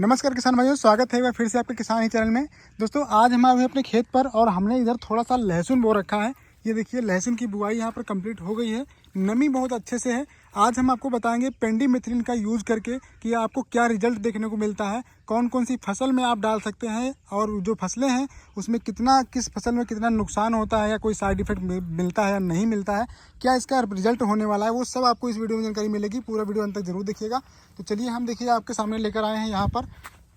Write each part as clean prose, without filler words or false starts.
नमस्कार किसान भाइयों, स्वागत है एक बार फिर से आपके किसान ही चैनल में। दोस्तों आज हम आए हुए अपने खेत पर और हमने इधर थोड़ा सा लहसुन बो रखा है। ये देखिए लहसुन की बुआई यहाँ पर कंप्लीट हो गई है, नमी बहुत अच्छे से है। आज हम आपको बताएंगे पेंडीमेथिलिन का यूज़ करके कि आपको क्या रिजल्ट देखने को मिलता है, कौन कौन सी फसल में आप डाल सकते हैं और जो फसलें हैं उसमें किस फसल में कितना नुकसान होता है या कोई साइड इफेक्ट मिलता है या नहीं मिलता है, क्या इसका रिजल्ट होने वाला है, वो सब आपको इस वीडियो में जानकारी मिलेगी। पूरा वीडियो अंत तक जरूर देखिएगा। तो चलिए हम देखिए आपके सामने लेकर आए हैं यहाँ पर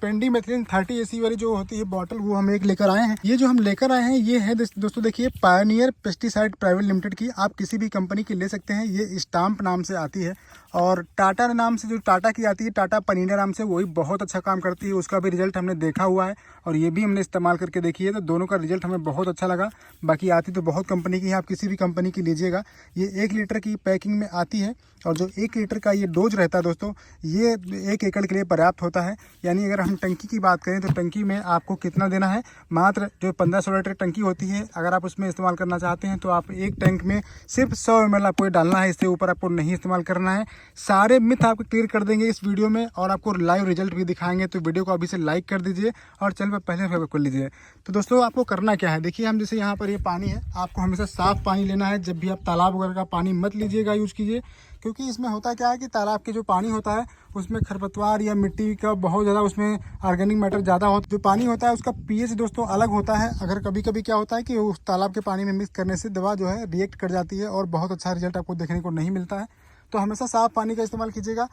पेंडीमेथिलिन 30 AC वाली जो होती है बॉटल, वो हम एक लेकर आए हैं। ये जो हम लेकर आए हैं ये है दोस्तों देखिए पायोनियर पेस्टिसाइड प्राइवेट लिमिटेड की। आप किसी भी कंपनी की ले सकते हैं। ये स्टाम्प नाम से आती है और टाटा नाम से जो टाटा की आती है, टाटा पनीना नाम से, वही बहुत अच्छा काम करती है। उसका भी रिजल्ट हमने देखा हुआ है और ये भी हमने इस्तेमाल करके देखी है, तो दोनों का रिजल्ट हमें बहुत अच्छा लगा। बाकी आती तो बहुत कंपनी की है, आप किसी भी कंपनी की लीजिएगा। ये 1 लीटर की पैकिंग में आती है और जो 1 लीटर का ये डोज रहता है दोस्तों, ये 1 एकड़ के लिए पर्याप्त होता है। यानी अगर हम टंकी की बात करें तो टंकी में आपको कितना देना है, मात्र जो 1500 लीटर टंकी होती है, अगर आप उसमें इस्तेमाल करना चाहते हैं तो आप एक टैंक में सिर्फ 100 ml आपको डालना है। इससे ऊपर आपको नहीं इस्तेमाल करना है। सारे मिथ आपको क्लियर कर देंगे इस वीडियो में और आपको लाइव रिजल्ट भी दिखाएंगे। तो वीडियो को अभी से लाइक कर दीजिए और चैनल पर पहले सब्सक्राइब कर लीजिए। तो दोस्तों आपको करना क्या है, देखिए हम जैसे यहाँ पर ये पानी है, आपको हमेशा साफ पानी लेना है। जब भी आप तालाब वगैरह का पानी मत लीजिएगा, यूज़ कीजिए, क्योंकि इसमें होता क्या है कि तालाब के जो पानी होता है उसमें खरपतवार या मिट्टी का बहुत ज़्यादा, उसमें ऑर्गेनिक मैटर ज़्यादा होता है। जो पानी होता है उसका पीएच दोस्तों अलग होता है। अगर कभी कभी क्या होता है कि उस तालाब के पानी में मिक्स करने से दवा जो है रिएक्ट कर जाती है और बहुत अच्छा रिजल्ट आपको देखने को नहीं मिलता है। तो हमेशा साफ पानी का इस्तेमाल कीजिएगा।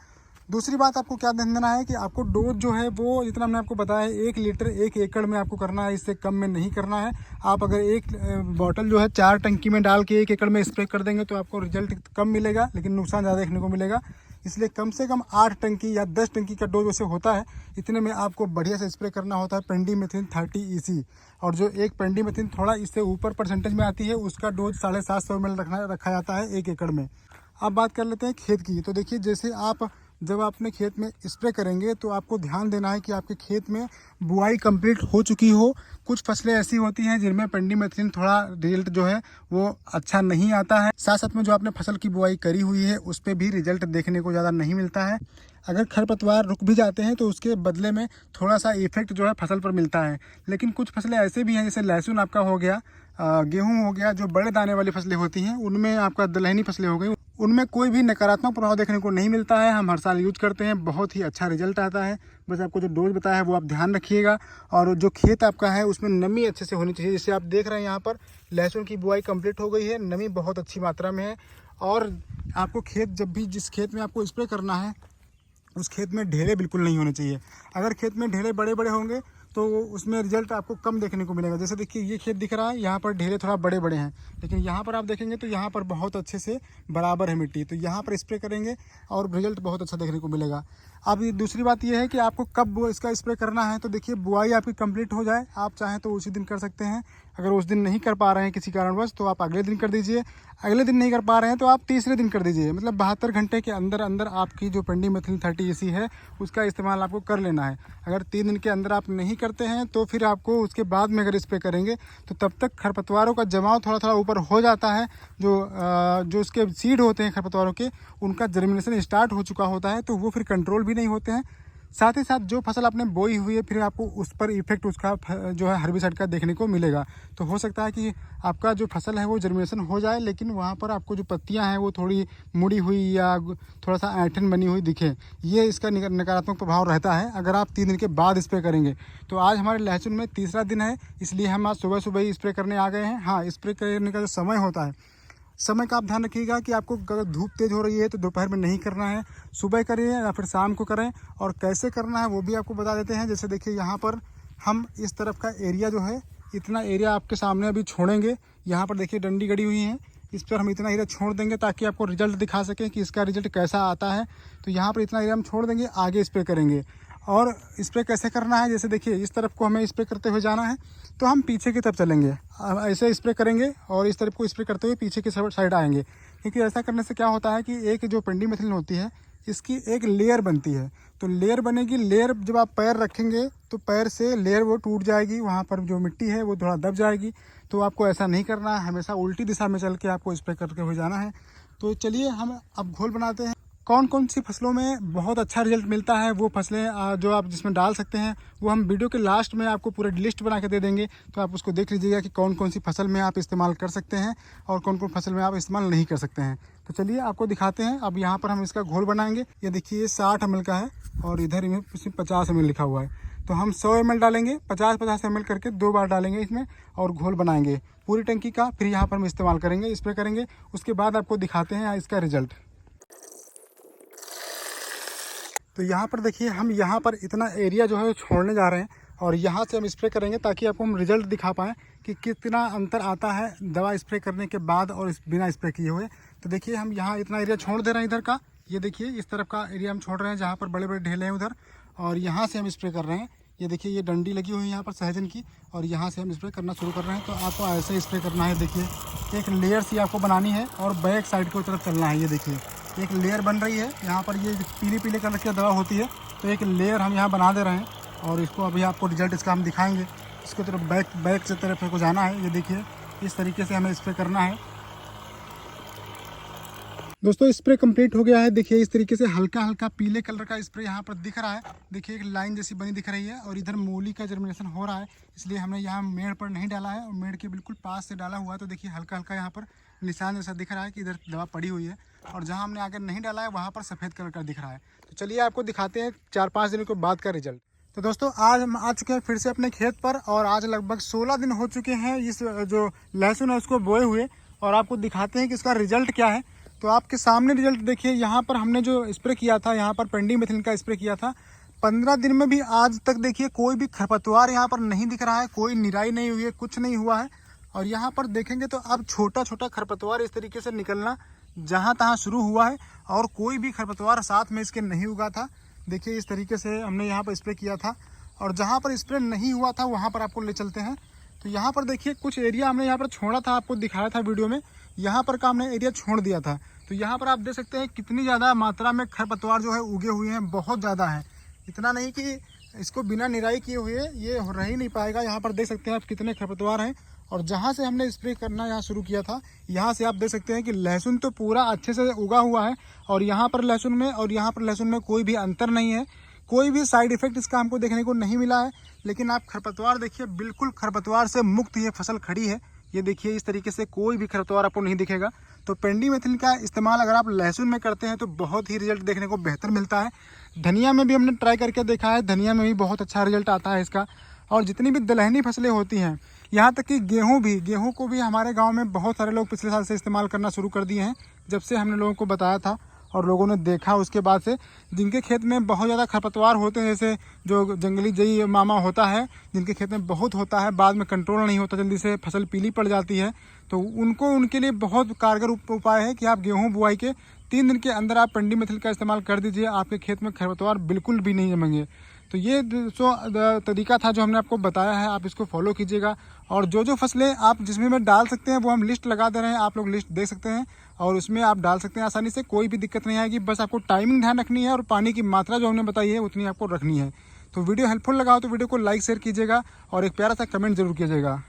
दूसरी बात आपको क्या ध्यान देना है कि आपको डोज जो है वो जितना मैंने आपको बताया है 1 लीटर 1 एकड़ में आपको करना है, इससे कम में नहीं करना है। आप अगर एक बॉटल जो है 4 टंकी में डाल के 1 एकड़ में स्प्रे कर देंगे तो आपको रिजल्ट कम मिलेगा, लेकिन नुकसान ज़्यादा देखने को मिलेगा। इसलिए कम से कम 8 टंकी या 10 टंकी का डोज वैसे होता है, इतने में आपको बढ़िया से स्प्रे करना होता है पेंडीमेथिलिन 30 EC। और जो एक पेंडीमेथिलिन थोड़ा इससे ऊपर परसेंटेज में आती है उसका डोज 750 ml रखा जाता है 1 एकड़ में। अब बात कर लेते हैं खेत की। तो देखिए जैसे आप जब अपने खेत में स्प्रे करेंगे तो आपको ध्यान देना है कि आपके खेत में बुआई कंप्लीट हो चुकी हो। कुछ फसलें ऐसी होती हैं जिनमें पेंडीमेथिलिन थोड़ा रिजल्ट जो है वो अच्छा नहीं आता है। साथ साथ में जो आपने फसल की बुआई करी हुई है उस पर भी रिजल्ट देखने को ज़्यादा नहीं मिलता है। अगर खरपतवार रुक भी जाते हैं तो उसके बदले में थोड़ा सा इफेक्ट जो है फसल पर मिलता है। लेकिन कुछ फसलें ऐसे भी हैं, जैसे लहसुन आपका हो गया, गेहूँ हो गया, जो बड़े दाने वाली फसलें होती हैं, उनमें आपका दलहनी फसलें हो गई, उनमें कोई भी नकारात्मक प्रभाव देखने को नहीं मिलता है। हम हर साल यूज करते हैं, बहुत ही अच्छा रिजल्ट आता है। बस आपको जो डोज बताया है वो आप ध्यान रखिएगा। और जो खेत आपका है उसमें नमी अच्छे से होनी चाहिए। जैसे आप देख रहे हैं यहाँ पर लहसुन की बुआई कंप्लीट हो गई है, नमी बहुत अच्छी मात्रा में है। और आपको खेत जब भी जिस खेत में आपको स्प्रे करना है उस खेत में ढेले बिल्कुल नहीं होने चाहिए। अगर खेत में ढेले बड़े बड़े होंगे तो उसमें रिजल्ट आपको कम देखने को मिलेगा। जैसे देखिए ये खेत दिख रहा है, यहाँ पर ढेले थोड़ा बड़े बड़े हैं, लेकिन यहाँ पर आप देखेंगे तो यहाँ पर बहुत अच्छे से बराबर है मिट्टी, तो यहाँ पर स्प्रे करेंगे और रिजल्ट बहुत अच्छा देखने को मिलेगा। अब दूसरी बात यह है कि आपको कब इसका स्प्रे करना है। तो देखिए बुआई आपकी कंप्लीट हो जाए, आप चाहें तो उसी दिन कर सकते हैं। अगर उस दिन नहीं कर पा रहे हैं किसी कारणवश तो आप अगले दिन कर दीजिए। अगले दिन नहीं कर पा रहे हैं तो आप तीसरे दिन कर दीजिए। मतलब 72 घंटे के अंदर अंदर आपकी जो पेंडीमेथिलिन 30 EC है उसका इस्तेमाल आपको कर लेना है। अगर 3 दिन के अंदर आप नहीं करते हैं तो फिर आपको उसके बाद में अगर स्प्रे करेंगे तो तब तक खरपतवारों का जमाव थोड़ा थोड़ा ऊपर हो जाता है। जो उसके सीड होते हैं खरपतवारों के, उनका जर्मिनेशन स्टार्ट हो चुका होता है, तो वो फिर कंट्रोल भी नहीं होते हैं। साथ ही साथ जो फसल आपने बोई हुई है फिर आपको उस पर इफेक्ट उसका जो है हर्बिसाइड का देखने को मिलेगा। तो हो सकता है कि आपका जो फसल है वो जर्मिनेशन हो जाए, लेकिन वहाँ पर आपको जो पत्तियाँ हैं वो थोड़ी मुड़ी हुई या थोड़ा सा ऐंठन बनी हुई दिखे। ये इसका नकारात्मक प्रभाव रहता है अगर आप 3 दिन के बाद स्प्रे करेंगे। तो आज हमारे लहसुन में तीसरा दिन है, इसलिए हम आज सुबह सुबह ही स्प्रे करने आ गए हैं। हाँ, स्प्रे करने का जो समय होता है, समय का आप ध्यान रखिएगा कि आपको अगर धूप तेज़ हो रही है तो दोपहर में नहीं करना है, सुबह करिए या फिर शाम को करें। और कैसे करना है वो भी आपको बता देते हैं। जैसे देखिए यहाँ पर हम इस तरफ का एरिया जो है, इतना एरिया आपके सामने अभी छोड़ेंगे। यहाँ पर देखिए डंडी गड़ी हुई है, इस पर हम इतना एरिया छोड़ देंगे ताकि आपको रिजल्ट दिखा सकें कि इसका रिजल्ट कैसा आता है। तो यहाँ पर इतना एरिया हम छोड़ देंगे, आगे स्प्रे करेंगे। और स्प्रे कैसे करना है, जैसे देखिए इस तरफ को हमें स्प्रे करते हुए जाना है तो हम पीछे की तरफ चलेंगे, ऐसे स्प्रे करेंगे और इस तरफ को स्प्रे करते हुए पीछे की साइड आएंगे। क्योंकि ऐसा करने से क्या होता है कि एक जो पेंडीमेथिलिन होती है इसकी एक लेयर बनती है। तो लेयर बनेगी, लेयर जब आप पैर रखेंगे तो पैर से लेयर वो टूट जाएगी, वहाँ पर जो मिट्टी है वो थोड़ा दब जाएगी। तो आपको ऐसा नहीं करना है, हमेशा उल्टी दिशा में चल के आपको स्प्रे करते हुए जाना है। तो चलिए हम अब घोल बनाते हैं। कौन कौन सी फसलों में बहुत अच्छा रिजल्ट मिलता है, वो फसलें जो आप जिसमें डाल सकते हैं वो हम वीडियो के लास्ट में आपको पूरा लिस्ट बना के दे देंगे। तो आप उसको देख लीजिएगा कि कौन कौन सी फसल में आप इस्तेमाल कर सकते हैं और कौन कौन फसल में आप इस्तेमाल नहीं कर सकते हैं। तो चलिए आपको दिखाते हैं। अब यहाँ पर हम इसका घोल बनाएंगे। ये देखिए ये 60 ml का है और इधर में 50 ml लिखा हुआ है। तो हम 100 ml डालेंगे, 50-50 ml करके 2 बार डालेंगे इसमें और घोल बनाएंगे पूरी टंकी का। फिर यहाँ पर हम इस्तेमाल करेंगे, स्प्रे करेंगे। उसके बाद आपको दिखाते हैं इसका रिजल्ट। तो यहाँ पर देखिए हम यहाँ पर इतना एरिया जो है छोड़ने जा रहे हैं और यहाँ से हम स्प्रे करेंगे ताकि आपको हम रिजल्ट दिखा पाएँ कि कितना अंतर आता है दवा स्प्रे करने के बाद और बिना स्प्रे किए हुए। तो देखिए हम यहाँ इतना एरिया छोड़ दे रहे हैं इधर का। ये देखिए इस तरफ का एरिया हम छोड़ रहे हैं जहाँ पर बड़े बड़े ढेले हैं उधर, और यहाँ से हम स्प्रे कर रहे हैं। ये देखिए ये डंडी लगी हुई है यहाँ पर सहजन की, और यहाँ से हम स्प्रे करना शुरू कर रहे हैं। तो आपको ऐसे स्प्रे करना है। देखिए एक लेयर सी आपको बनानी है और बैक साइड की तरफ चलना है। ये देखिए एक लेयर बन रही है यहाँ पर, ये पीले पीले कलर की दवा होती है। तो एक लेयर हम यहाँ बना दे रहे हैं और इसको अभी आपको रिजल्ट इसका हम दिखाएंगे। इसको तरफ बैक से तरफ को जाना है। ये देखिए इस तरीके से हमें स्प्रे करना है। दोस्तों स्प्रे कंप्लीट हो गया है। देखिए इस तरीके से हल्का हल्का पीले कलर का स्प्रे यहाँ पर दिख रहा है। देखिए एक लाइन जैसी बनी दिख रही है और इधर मूली का जर्मिनेशन हो रहा है, इसलिए हमने यहाँ मेड़ पर नहीं डाला है और मेड़ के बिल्कुल पास से डाला हुआ है। तो देखिए हल्का हल्का यहाँ पर निशान जैसा दिख रहा है कि इधर दवा पड़ी हुई है, और जहाँ हमने आगे नहीं डाला है वहाँ पर सफ़ेद कलर का दिख रहा है। तो चलिए आपको दिखाते हैं 4-5 दिनों के बाद का रिजल्ट। तो दोस्तों आज हम आ चुके हैं फिर से अपने खेत पर, और आज लगभग 16 दिन हो चुके हैं इस जो लहसुन है उसको बोए हुए, और आपको दिखाते हैं कि इसका रिजल्ट क्या है। तो आपके सामने रिजल्ट देखिए। यहाँ पर हमने जो स्प्रे किया था, यहाँ पर पेंडिमेथिलिन का स्प्रे किया था, 15 दिन में भी आज तक देखिए कोई भी खरपतवार यहाँ पर नहीं दिख रहा है, कोई निराई नहीं हुई है, कुछ नहीं हुआ है। और यहाँ पर देखेंगे तो अब छोटा छोटा खरपतवार इस तरीके से निकलना जहाँ तहाँ शुरू हुआ है, और कोई भी खरपतवार साथ में इसके नहीं उगा था। देखिए इस तरीके से हमने यहाँ पर स्प्रे किया था, और जहाँ पर स्प्रे नहीं हुआ था वहाँ पर आपको ले चलते हैं। तो यहाँ पर देखिए कुछ एरिया हमने यहाँ पर छोड़ा था, आपको दिखाया था वीडियो में। यहाँ पर का हमने एरिया छोड़ दिया था। तो यहाँ पर आप देख सकते हैं कितनी ज़्यादा मात्रा में खरपतवार जो है उगे हुए हैं, बहुत ज़्यादा है। इतना नहीं कि इसको बिना निराई किए हुए ये रह ही नहीं पाएगा। यहाँ पर देख सकते हैं आप कितने खरपतवार हैं। और जहाँ से हमने स्प्रे करना यहाँ शुरू किया था, यहाँ से आप देख सकते हैं कि लहसुन तो पूरा अच्छे से उगा हुआ है, और यहाँ पर लहसुन में और यहाँ पर लहसुन में कोई भी अंतर नहीं है, कोई भी साइड इफेक्ट इसका हमको देखने को नहीं मिला है। लेकिन आप खरपतवार देखिए, बिल्कुल खरपतवार से मुक्त ये फसल खड़ी है। ये देखिए इस तरीके से कोई भी खरपतवार आपको नहीं दिखेगा। तो पेंडिमेथिलिन का इस्तेमाल अगर आप लहसुन में करते हैं तो बहुत ही रिजल्ट देखने को बेहतर मिलता है। धनिया में भी हमने ट्राई करके देखा है, धनिया में भी बहुत अच्छा रिजल्ट आता है इसका। और जितनी भी दलहनी फसलें होती हैं, यहाँ तक कि गेहूँ को भी हमारे गाँव में बहुत सारे लोग पिछले साल से इस्तेमाल करना शुरू कर दिए हैं, जब से हमने लोगों को बताया था और लोगों ने देखा। उसके बाद से जिनके खेत में बहुत ज़्यादा खरपतवार होते हैं, जैसे जो जंगली जई मामा होता है, जिनके खेत में बहुत होता है, बाद में कंट्रोल नहीं होता, जल्दी से फसल पीली पड़ जाती है, तो उनके लिए बहुत कारगर उपाय है कि आप गेहूं बुआई के 3 दिन के अंदर आप पेंडिमेथिलिन का इस्तेमाल कर दीजिए। आपके खेत में खरपतवार बिल्कुल भी नहीं जमेंगे। तो ये तरीका था जो हमने आपको बताया है, आप इसको फॉलो कीजिएगा। और जो फसलें आप जिसमें में डाल सकते हैं वो हम लिस्ट लगा दे रहे हैं, आप लोग लिस्ट देख सकते हैं और उसमें आप डाल सकते हैं आसानी से, कोई भी दिक्कत नहीं आएगी। बस आपको टाइमिंग ध्यान रखनी है और पानी की मात्रा जो हमने बताई है उतनी आपको रखनी है। तो वीडियो हेल्पफुल लगा हो तो वीडियो को लाइक शेयर कीजिएगा और एक प्यारा सा कमेंट जरूर कीजिएगा।